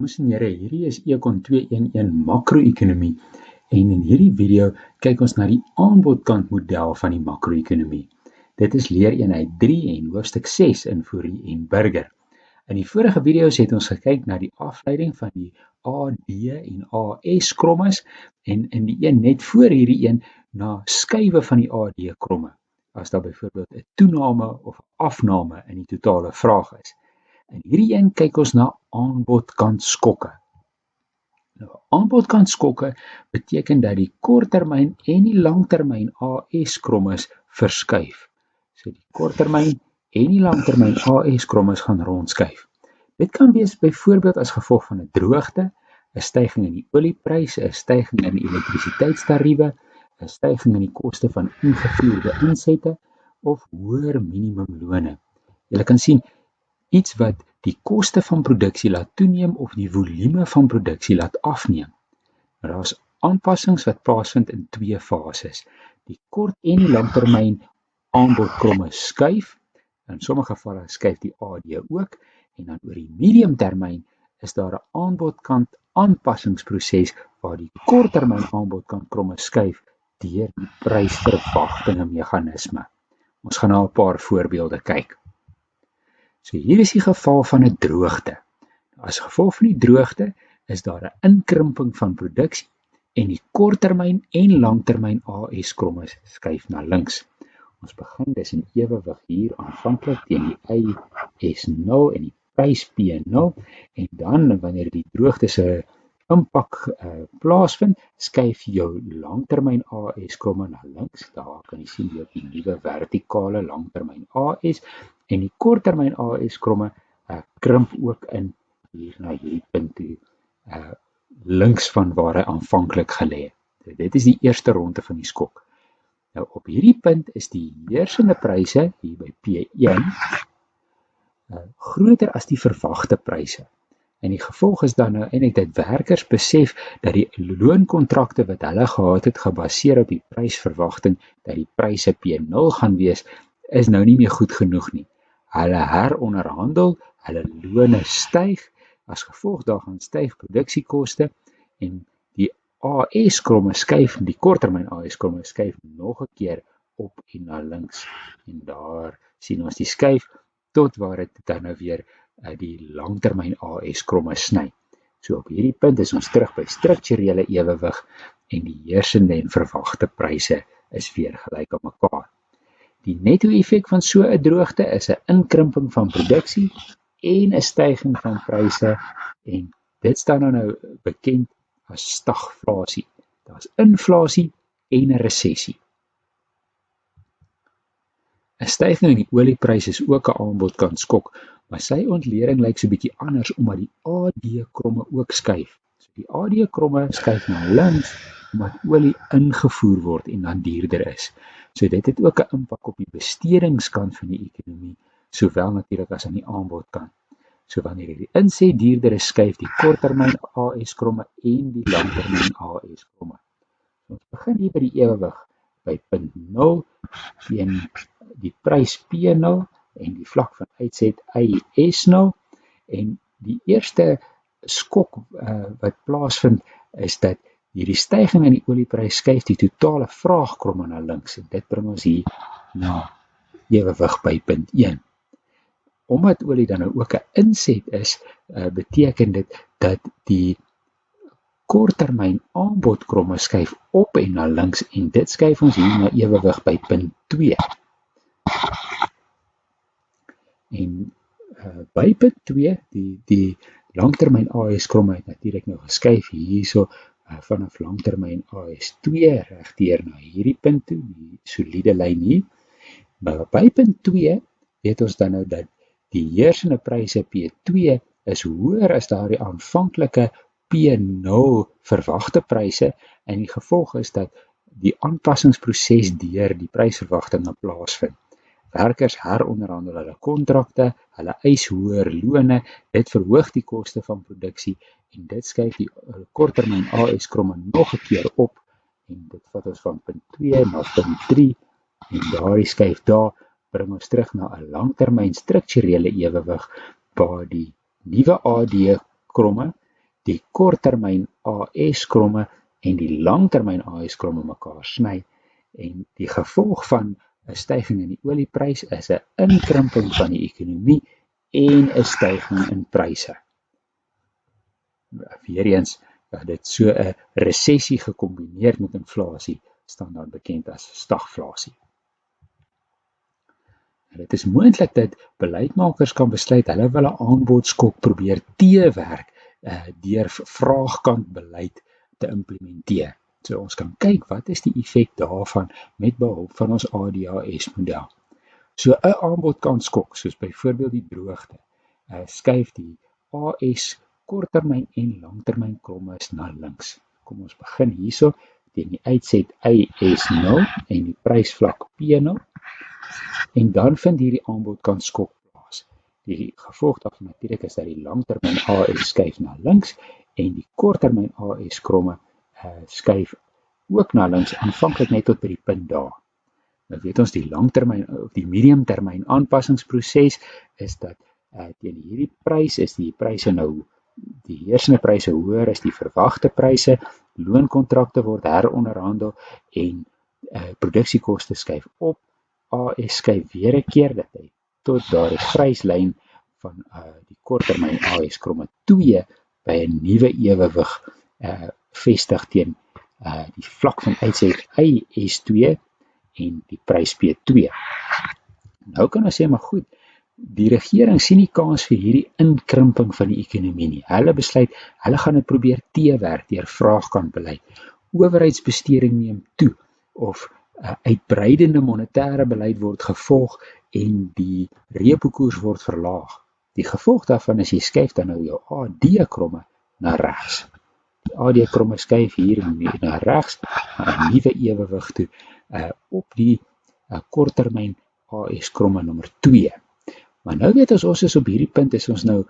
Dames en here, hierdie is Econ 211 makro-ekonomie en in hierdie video kyk ons na die aanbodkant model van die makro-ekonomie. Dit is leereenheid 3 en hoofstuk 6 in Fourie en Burger. In die vorige video's het ons gekyk na die afleiding van die AD en AS krommes en in die een net voor hierdie een na skuwe van die AD kromme, as daar byvoorbeeld 'n toename of afname in die totale vraag is. In hierdie een kyk ons na aanbodkant skokke. Nou, aanbodkant skokke beteken dat die korttermyn en die langtermyn AS krommes verskuif. So die korttermyn en die langtermyn AS krommes gaan rondskuif. Dit kan wees byvoorbeeld as gevolg van 'n droogte, 'n stygings in die olieprys, 'n stygings in elektrisiteitstariewe, 'n stygings in die koste van ingevoerde insette of hoër minimumlone. Jy kan sien iets wat die koste van produksie laat toeneem of die volume van produksie laat afneem. Maar daar is aanpassings wat plaasvind in twee fases. Die kort en die langtermyn aanbodkromme skuif. In sommige gevalle skuif die AD ook en dan oor die mediumtermyn is daar 'n aanbodkant aanpassingsproses waar die korttermyn aanbodkant kromme skuif deur die prysverwagtinge meganisme. Ons gaan na 'n paar voorbeelde kyk. So hier is die geval van 'n droogte. As gevolg van die droogte is daar 'n inkrimping van produksie en die korttermyn en langtermyn AS krommes skuif na links. Ons begin dis in ewewig hier aanvanklik teen die IS0 en die prys P0 en dan wanneer die droogte se impak plaasvind, skuif jou langtermyn AS kromme na links. Daar kan jy sien jy die nuwe vertikale langtermyn AS en die korttermyn AS kromme krimp ook in hier na hierdie punt toe, links van waar hy aanvanklik gelê het. Dit is die eerste ronde van die skok. Nou op hierdie punt is die heersende pryse hier by P1 groter as die verwagte pryse. En die gevolg is dan nou eintlik dat werkers besef dat die loonkontrakte wat hulle gehad het gebaseer op die prysverwagting dat die pryse P0 gaan wees, is nou nie meer goed genoeg nie. Hulle heronderhandel, hulle lone styg, as gevolg daarvan styg produksiekoste en die AS kromme skuif, die korttermyn AS kromme skuif nog 'n keer op en na links. En daar sien ons die skuif tot waar dit dan nou weer die langtermyn AS kromme sny. So op hierdie punt is ons terug by strukturele ewewig en die heersende en verwagte pryse is weer gelyk aan mekaar. Die netto-effek van so 'n droogte is 'n inkrimping van produksie en 'n stygings van pryse en dit staan nou bekend as stagflasie. Daar's inflasie en 'n resessie. 'n Stygings in die olieprys is ook 'n aanbodkant skok, maar sy ontleding lyk so 'n bietjie anders omdat die AD kromme ook skuif. So die AD kromme skuif na links omdat olie ingevoer word en dan duurder is. So dit het ook 'n impak op die bestedingskant van die ekonomie, sowel natuurlik as aan die aanbodkant. So wanneer jy die inset duurder is, skuif die korttermyn AS kromme en die langtermyn AS kromme. Ons begin hier by die ewewig by punt 0 teen die prys P0 en die vlak van uitset IS0 en die eerste skok wat plaasvind is dat hierdie stygings in die olieprys skuif die totale vraagkromme na links en dit bring ons hier na ewewig by punt 1. Omdat olie dan nou ook 'n inset is, beteken dit dat die korttermyn aanbodkromme skuif op en na links en dit skuif ons hier na ewewig by punt 2. En by punt 2, die langtermyn AS kromme het natuurlik nou geskuif hierso vanaf langtermyn AS2 regdeur na hierdie punt toe, die soliede lyn hier. Maar by punt 2 weet ons dan nou dat die heersende pryse P2 is hoër as daardie aanvanklike P0 verwagte pryse en die gevolg is dat die aanpassingsproses deur die prysverwagtinge plaasvind. Werkers heronderhandel hulle kontrakte, hulle eis hoër lone, dit verhoog die koste van produksie en dit skuif die korttermyn AS kromme nog 'n keer op en dit vat ons van punt 2 na punt 3 en daardie skuif daar bring ons terug na 'n langtermyn strukturele ewewig waar die nuwe AD kromme die korttermyn AS-kromme en die langtermyn AS-kromme mekaar sny, en die gevolg van 'n styging in die olieprys is 'n inkrimping van die ekonomie en 'n styging in pryse. Weereens, dit so 'n resessie gekombineer met inflasie staan dan bekend as stagflasie. Dit is moontlik dat beleidsmakers kan besluit hulle wil 'n aanbodskok probeer teewerk deur vraagkant beleid te implementeer. So ons kan kyk wat is die effek daarvan met behulp van ons ADHS model. So 'n aanbodkant skok, soos byvoorbeeld die droogte, skuif die AS korttermyn en langtermyn krommes na links. Kom ons begin hierso teen die uitset AS0 en die prysvlak P0. En dan vind hierdie aanbodkant skok plaas. Die gevolg daarvan natuurlik is dat die langtermyn AS skuif na links en die korttermyn AS kromme skuif ook na links, aanvanklik net tot by die punt daar. Nou weet ons die langtermyn of die mediumtermyn aanpassingsproses is dat teen hierdie prys is die pryse nou die heersende pryse hoër as die verwagte pryse, loonkontrakte word heronderhandel en produksiekoste skuif op. AS skuif weer 'n keer dat hy tot daardie gryslyn van die korttermyn AS kromme 2 by 'n nuwe ewewig vestig teen die vlak van uitset AS2 en die prys P2. Nou kan ons sê, maar goed, die regering sien nie kans vir hierdie inkrimping van die ekonomie nie. Hulle besluit, hulle gaan dit probeer teewerk deur vraagkant beleid. Owerheidsbesteding neem toe of uitbreidende monetêre beleid word gevolg en die repo-koers word verlaag. Die gevolg daarvan is jy skuif dan nou jou AD-kromme na regs. Die AD-kromme skuif hier na regs, na 'n nuwe ewewig toe op die korttermyn AS-kromme nommer 2. Maar nou weet ons is op hierdie punt is ons nou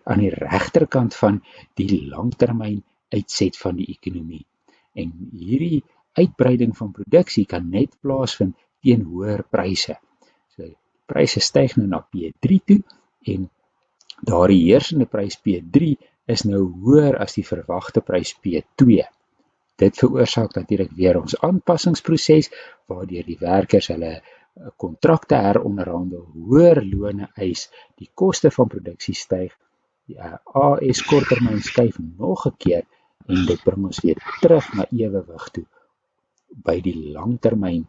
aan die regterkant van die langtermyn uitset van die ekonomie. En hierdie uitbreiding van produksie kan net plaasvind teen hoër pryse. So pryse styg nou na P3 toe en daardie heersende prys P3 is nou hoër as die verwagte prys P2. Dit veroorsaak natuurlik weer ons aanpassingsproses waardeur die werkers hulle kontrakte heronderhandel, hoër lone eis, die koste van produksie styg, die AS korttermyn skuif nog 'n keer en dit bring ons weer terug na ewewig toe by die langtermyn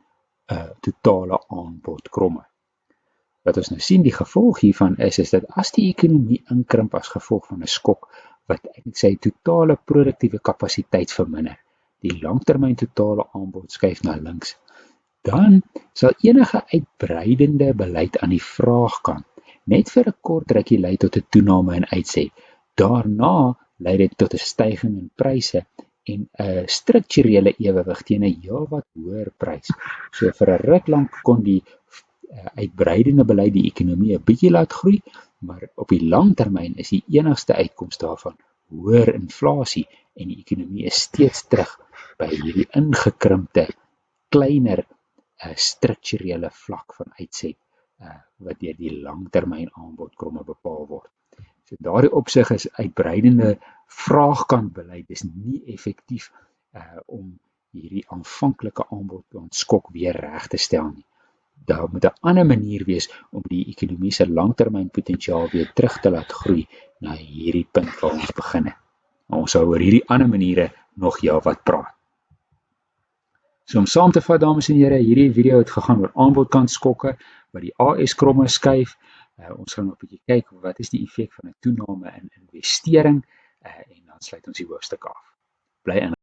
totale aanbodkromme. Wat ons nou sien, die gevolg hiervan is dat as die ekonomie inkrimp as gevolg van 'n skok wat sy totale produktiewe kapasiteit verminder, die langtermyn totale aanbod skuif na links, dan sal enige uitbreidende beleid aan die vraagkant net vir 'n kort rukkie lei tot 'n toename in uitset. Daarna lei dit tot 'n styging in pryse en 'n strukturele ewewig teen 'n heelwat hoër prys. So vir 'n ruk lank kon die uitbreidende beleid die ekonomie 'n bietjie laat groei, maar op die lang termyn is die enigste uitkoms daarvan hoër inflasie en die ekonomie is steeds terug by hierdie ingekrimpte, kleiner strukturele vlak van uitset wat deur die langtermyn aanbodkromme bepaal word. So daardie opsig is uitbreidende vraagkantbeleid is nie effektief om hierdie aanvanklike aanbodkant skok weer reg te stel nie. Daar moet 'n ander manier wees om die ekonomie se langtermynpotensiaal weer terug te laat groei na hierdie punt waar ons begin het. Ons sal oor hierdie ander maniere nog wat praat. So om saam te vat, dames en here, hierdie video het gegaan oor aanbodkant skokke wat die AS kromme skuif. Ons gaan nog 'n bietjie kyk wat is die effek van 'n toename in investering en dan sluit ons die hoofstuk af. Bly in